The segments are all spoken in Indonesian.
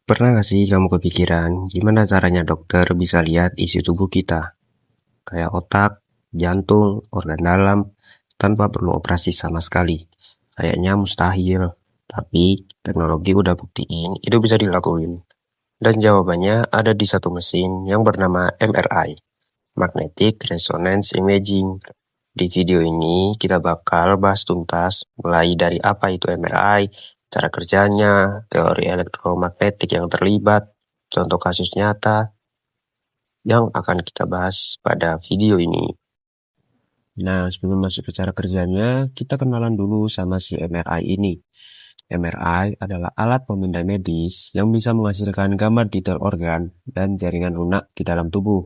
Pernah nggak sih kamu kepikiran gimana caranya dokter bisa lihat isi tubuh kita, kayak otak, jantung, organ dalam, tanpa perlu operasi sama sekali? Kayaknya mustahil, tapi teknologi udah buktiin itu bisa dilakuin. Dan jawabannya ada di satu mesin yang bernama MRI, Magnetic Resonance Imaging. Di video ini kita bakal bahas tuntas mulai dari apa itu MRI, cara kerjanya, teori elektromagnetik yang terlibat, contoh kasus nyata yang akan kita bahas pada video ini. Nah, sebelum masuk ke cara kerjanya, kita kenalan dulu sama si MRI ini. MRI adalah alat pemindai medis yang bisa menghasilkan gambar detail organ dan jaringan lunak di dalam tubuh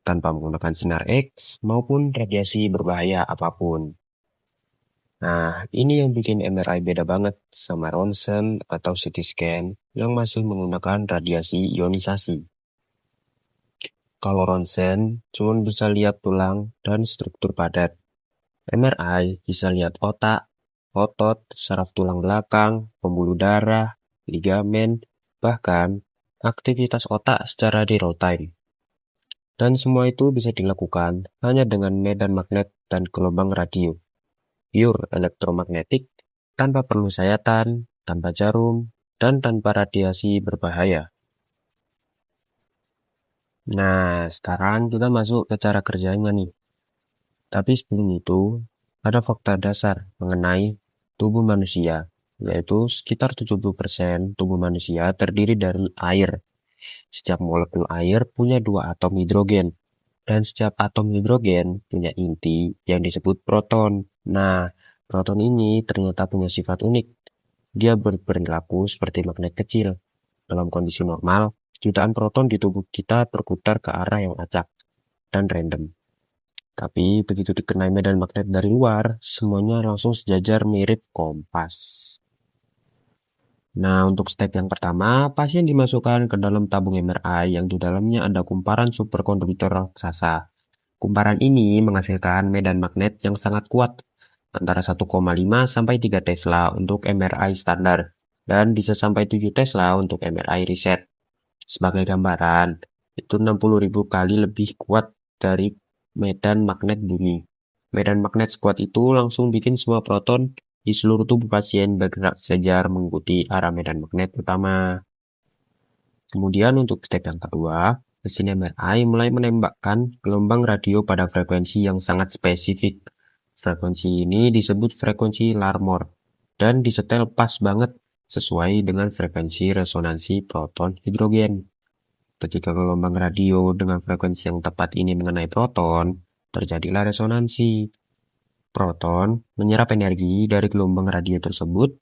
tanpa menggunakan sinar X maupun radiasi berbahaya apapun. Nah, ini yang bikin MRI beda banget sama ronsen atau CT scan yang masih menggunakan radiasi ionisasi. Kalau ronsen cuma bisa lihat tulang dan struktur padat. MRI bisa lihat otak, otot, saraf tulang belakang, pembuluh darah, ligamen, bahkan aktivitas otak secara real time. Dan semua itu bisa dilakukan hanya dengan medan magnet dan gelombang radio. Pure elektromagnetik, tanpa perlu sayatan, tanpa jarum, dan tanpa radiasi berbahaya. Nah, sekarang kita masuk ke cara kerjanya nih. Tapi sebelum itu, ada fakta dasar mengenai tubuh manusia, yaitu sekitar 70% tubuh manusia terdiri dari air. Setiap molekul air punya dua atom hidrogen, dan setiap atom hidrogen punya inti yang disebut proton. Nah, proton ini ternyata punya sifat unik. Dia berperilaku seperti magnet kecil. Dalam kondisi normal, jutaan proton di tubuh kita berputar ke arah yang acak dan random. Tapi begitu dikenai medan magnet dari luar, semuanya langsung sejajar mirip kompas. Nah, untuk step yang pertama, pasien dimasukkan ke dalam tabung MRI yang di dalamnya ada kumparan superkonduiter raksasa. Kumparan ini menghasilkan medan magnet yang sangat kuat, antara 1,5 sampai 3 Tesla untuk MRI standar, dan bisa sampai 7 Tesla untuk MRI riset. Sebagai gambaran, itu 60.000 kali lebih kuat dari medan magnet bumi. Medan magnet sekuat itu langsung bikin semua proton di seluruh tubuh pasien bergerak sejajar mengikuti arah medan magnet utama. Kemudian untuk step yang kedua, mesin MRI mulai menembakkan gelombang radio pada frekuensi yang sangat spesifik. Frekuensi ini disebut frekuensi Larmor dan disetel pas banget sesuai dengan frekuensi resonansi proton hidrogen. Ketika gelombang radio dengan frekuensi yang tepat ini mengenai proton, terjadilah resonansi. Proton menyerap energi dari gelombang radio tersebut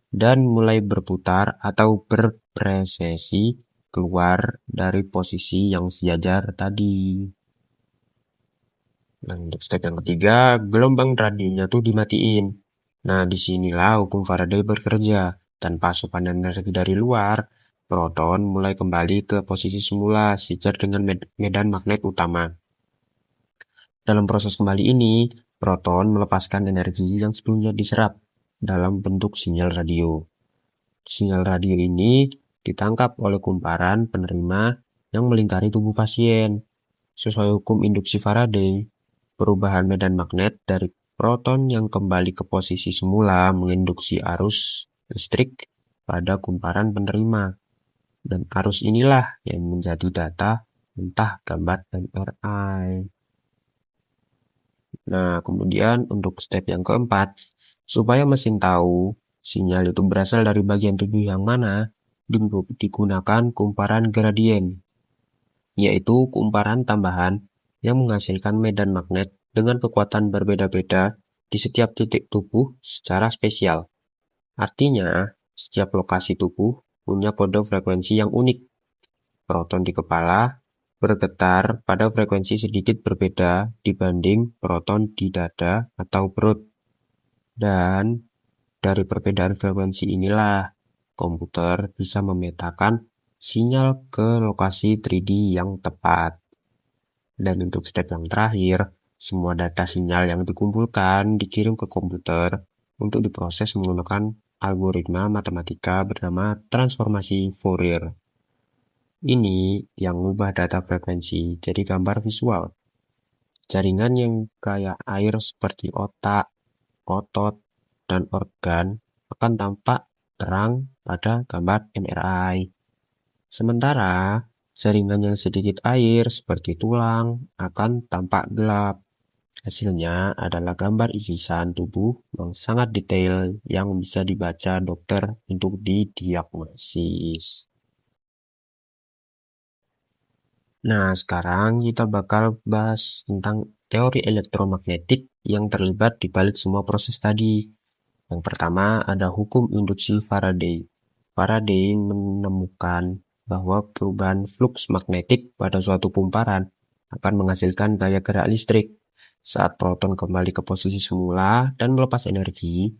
dan mulai berputar atau berpresesi keluar dari posisi yang sejajar tadi. Nah, untuk step yang ketiga, gelombang radionya tuh dimatiin. Nah, disinilah hukum Faraday bekerja. Tanpa asupan energi dari luar, proton mulai kembali ke posisi semula sejajar dengan medan magnet utama. Dalam proses kembali ini, proton melepaskan energi yang sebelumnya diserap dalam bentuk sinyal radio. Sinyal radio ini ditangkap oleh kumparan penerima yang melingkari tubuh pasien. Sesuai hukum induksi Faraday, perubahan medan magnet dari proton yang kembali ke posisi semula menginduksi arus listrik pada kumparan penerima. Dan arus inilah yang menjadi data entah gambar MRI. Nah, kemudian untuk step yang keempat, supaya mesin tahu sinyal itu berasal dari bagian tubuh yang mana, digunakan kumparan gradien, yaitu kumparan tambahan yang menghasilkan medan magnet dengan kekuatan berbeda-beda di setiap titik tubuh secara spesial. Artinya, setiap lokasi tubuh punya kode frekuensi yang unik. Proton di kepala bergetar pada frekuensi sedikit berbeda dibanding proton di dada atau perut. Dan dari perbedaan frekuensi inilah, komputer bisa memetakan sinyal ke lokasi 3D yang tepat. Dan untuk step yang terakhir, semua data sinyal yang dikumpulkan dikirim ke komputer untuk diproses menggunakan algoritma matematika bernama transformasi Fourier. Ini yang mengubah data frekuensi jadi gambar visual. Jaringan yang kayak air seperti otak, otot, dan organ akan tampak terang pada gambar MRI. Sementara jaringan yang sedikit air seperti tulang akan tampak gelap. Hasilnya adalah gambar isisan tubuh yang sangat detail yang bisa dibaca dokter untuk didiagnosis. Nah, sekarang kita bakal bahas tentang teori elektromagnetik yang terlibat di balik semua proses tadi. Yang pertama ada hukum induksi Faraday. Faraday menemukan bahwa perubahan fluks magnetik pada suatu kumparan akan menghasilkan gaya gerak listrik. Saat proton kembali ke posisi semula dan melepas energi,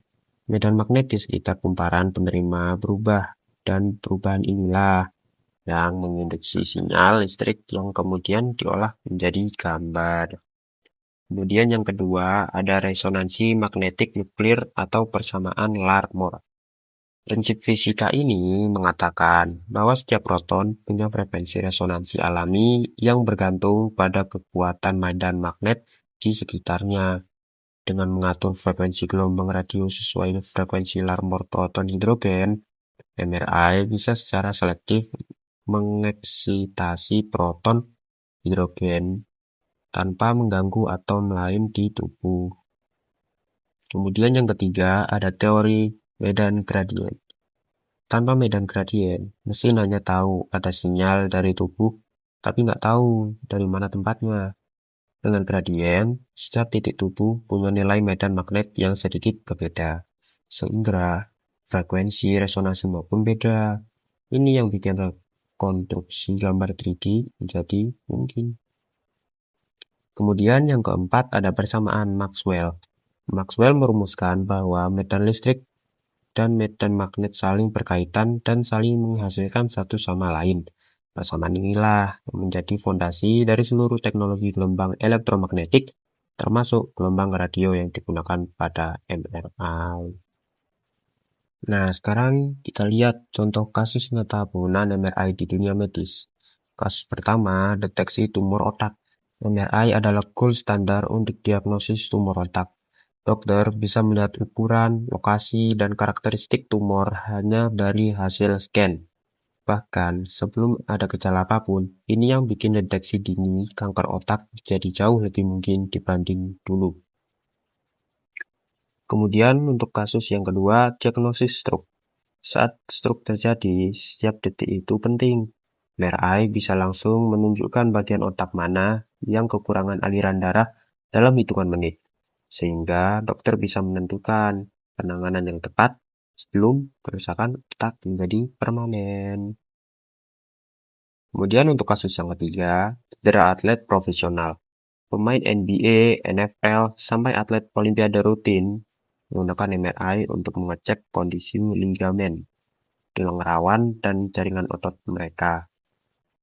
medan magnetis sekitar kumparan penerima berubah, dan perubahan inilah yang menginduksi sinyal listrik yang kemudian diolah menjadi gambar. Kemudian yang kedua ada resonansi magnetik nuklir atau persamaan Larmor. Prinsip fisika ini mengatakan bahwa setiap proton punya frekuensi resonansi alami yang bergantung pada kekuatan medan magnet di sekitarnya. Dengan mengatur frekuensi gelombang radio sesuai frekuensi Larmor proton hidrogen, MRI bisa secara selektif mengeksitasi proton hidrogen tanpa mengganggu atom lain di tubuh. Kemudian yang ketiga ada teori medan gradien. Tanpa medan gradien, mesin hanya tahu ada sinyal dari tubuh, tapi nggak tahu dari mana tempatnya. Dengan gradien, setiap titik tubuh punya nilai medan magnet yang sedikit berbeda, sehingga frekuensi resonansi maupun beda. Ini yang bikin rekonstruksi gambar 3D menjadi mungkin. Kemudian yang keempat ada persamaan Maxwell. Maxwell merumuskan bahwa medan listrik dan medan magnet saling berkaitan dan saling menghasilkan satu sama lain. Persamaan inilah yang menjadi fondasi dari seluruh teknologi gelombang elektromagnetik, termasuk gelombang radio yang digunakan pada MRI. Nah, sekarang kita lihat contoh kasus nyata penggunaan MRI di dunia medis. Kasus pertama, deteksi tumor otak. MRI adalah gold standar untuk diagnosis tumor otak. Dokter bisa melihat ukuran, lokasi, dan karakteristik tumor hanya dari hasil scan. Bahkan sebelum ada gejala apapun, ini yang bikin deteksi dini kanker otak jadi jauh lebih mungkin dibanding dulu. Kemudian untuk kasus yang kedua, diagnosis stroke. Saat stroke terjadi, setiap detik itu penting. MRI bisa langsung menunjukkan bagian otak mana yang kekurangan aliran darah dalam hitungan menit, sehingga dokter bisa menentukan penanganan yang tepat sebelum kerusakan otak menjadi permanen. Kemudian untuk kasus yang ketiga, cedera atlet profesional. Pemain NBA, NFL, sampai atlet olimpiade rutin menggunakan MRI untuk mengecek kondisi ligamen, tulang rawan, dan jaringan otot mereka.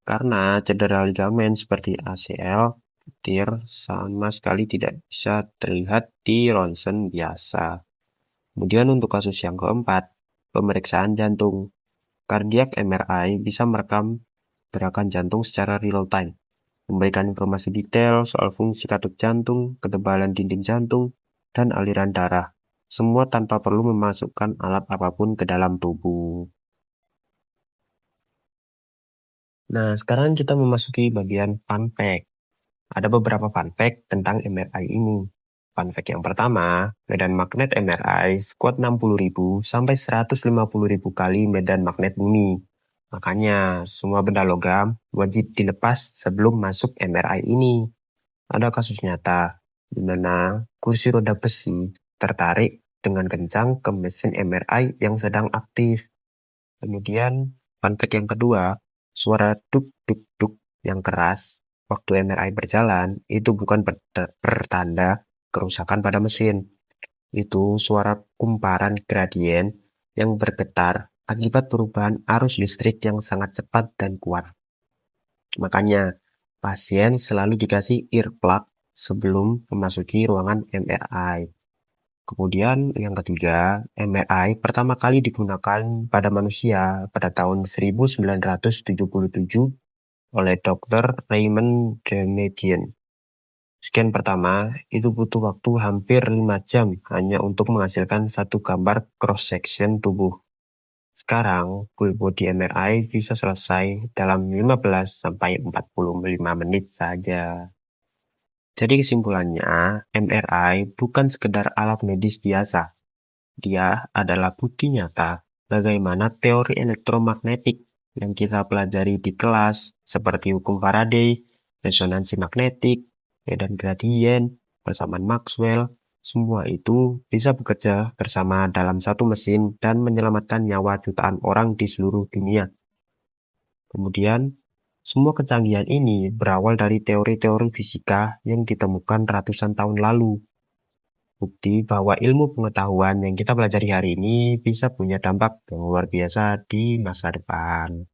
Karena cedera ligamen seperti ACL, petir, sama sekali tidak bisa terlihat di ronsen biasa. Kemudian untuk kasus yang keempat, pemeriksaan jantung. Cardiac MRI bisa merekam gerakan jantung secara real time, memberikan informasi detail soal fungsi katup jantung, ketebalan dinding jantung, dan aliran darah. Semua tanpa perlu memasukkan alat apapun ke dalam tubuh. Nah, sekarang kita memasuki bagian fun fact. Ada beberapa fun fact tentang MRI ini. Fun fact yang pertama, medan magnet MRI sekuat 60.000 sampai 150.000 kali medan magnet bumi. Makanya, semua benda logam wajib dilepas sebelum masuk MRI ini. Ada kasus nyata di mana kursi roda besi tertarik dengan kencang ke mesin MRI yang sedang aktif. Kemudian, fun fact yang kedua, suara duk-duk-duk yang keras waktu MRI berjalan itu bukan pertanda kerusakan pada mesin. Itu suara kumparan gradien yang bergetar akibat perubahan arus listrik yang sangat cepat dan kuat. Makanya, pasien selalu dikasih earplug sebelum memasuki ruangan MRI. Kemudian yang ketiga, MRI pertama kali digunakan pada manusia pada tahun 1977 oleh Dr. Raymond Damadian. Scan pertama itu butuh waktu hampir 5 jam hanya untuk menghasilkan satu gambar cross-section tubuh. Sekarang, full body MRI bisa selesai dalam 15-45 menit saja. Jadi kesimpulannya, MRI bukan sekedar alat medis biasa. Dia adalah bukti nyata bagaimana teori elektromagnetik yang kita pelajari di kelas seperti hukum Faraday, resonansi magnetik, medan gradien, persamaan Maxwell, semua itu bisa bekerja bersama dalam satu mesin dan menyelamatkan nyawa jutaan orang di seluruh dunia. Kemudian, semua kecanggihan ini berawal dari teori-teori fisika yang ditemukan ratusan tahun lalu. Bukti bahwa ilmu pengetahuan yang kita pelajari hari ini bisa punya dampak yang luar biasa di masa depan.